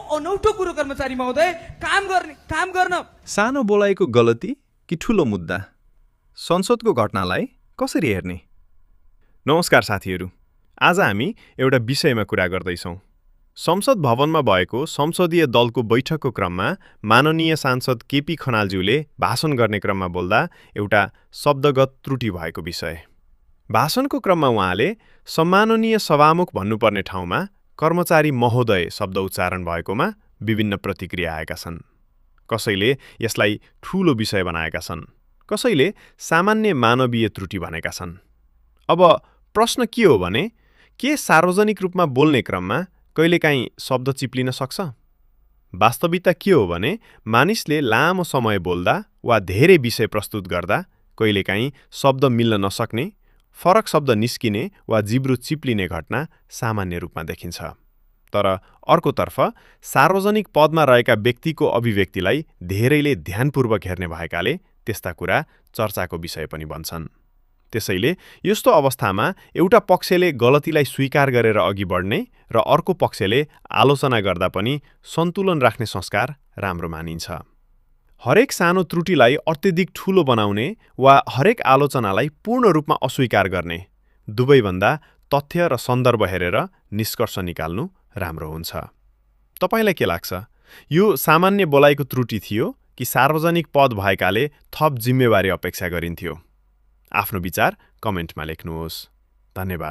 अनौठो कुरो कर्मचारी महोदय, काम गर्न। सानो बोलाइको गलती कि ठूलो मुद्दा? संसदको घटनालाई कसरी हेर्ने? नमस्कार साथीहरू, आज हामी एउटा विषयमा कुरा गर्दैछौँ। संसद भवनमा भएको संसदीय दलको बैठकको क्रममा माननीय सांसद केपी खनालज्यूले भाषण गर्ने क्रममा बोल्दा एउटा शब्दगत त्रुटि भएको विषय। भाषणको क्रममा उहाँले सम्माननीय सभामुख भन्नुपर्ने ठाउँमा कर्मचारी महोदय शब्द उच्चारण भएकोमा विभिन्न प्रतिक्रिया आएका छन्। कसैले यसलाई ठूलो विषय बनाएका छन्, कसैले सामान्य मानवीय त्रुटि भनेका छन्। अब प्रश्न के हो भने, के सार्वजनिक रूपमा बोल्ने क्रममा कहिलेकाहीँ शब्द चिप्लिन सक्छ? वास्तविकता के हो भने, मानिसले लामो समय बोल्दा वा धेरै विषय प्रस्तुत गर्दा कहिलेकाहीँ शब्द मिल्न नसक्ने, फरक शब्द निस्किने वा जिब्रो चिप्लिने घटना सामान्य रूपमा देखिन्छ। तर अर्कोतर्फ सार्वजनिक पदमा रहेका व्यक्तिको अभिव्यक्तिलाई धेरैले ध्यानपूर्वक हेर्ने भएकाले त्यस्ता कुरा चर्चाको विषय पनि बन्छन्। त्यसैले यस्तो अवस्थामा एउटा पक्षले गलतीलाई स्वीकार गरेर अघि बढ्ने र अर्को पक्षले आलोचना गर्दा पनि सन्तुलन राख्ने संस्कार राम्रो मानिन्छ। हरेक सानो त्रुटिलाई अत्यधिक ठूलो बनाउने वा हरेक आलोचनालाई पूर्ण रूपमा अस्वीकार गर्ने, दुवैभन्दा तथ्य र सन्दर्भ हेरेर निष्कर्ष निकाल्नु राम्रो हुन्छ। तपाईलाई के लाग्छ? यो सामान्य बोलाइको त्रुटि थियो कि सार्वजनिक पद भएकाले थप जिम्मेवारी अपेक्षा गरिन्थ्यो? आफ्नो विचार कमेन्टमा लेख्नुहोस्। धन्यवाद।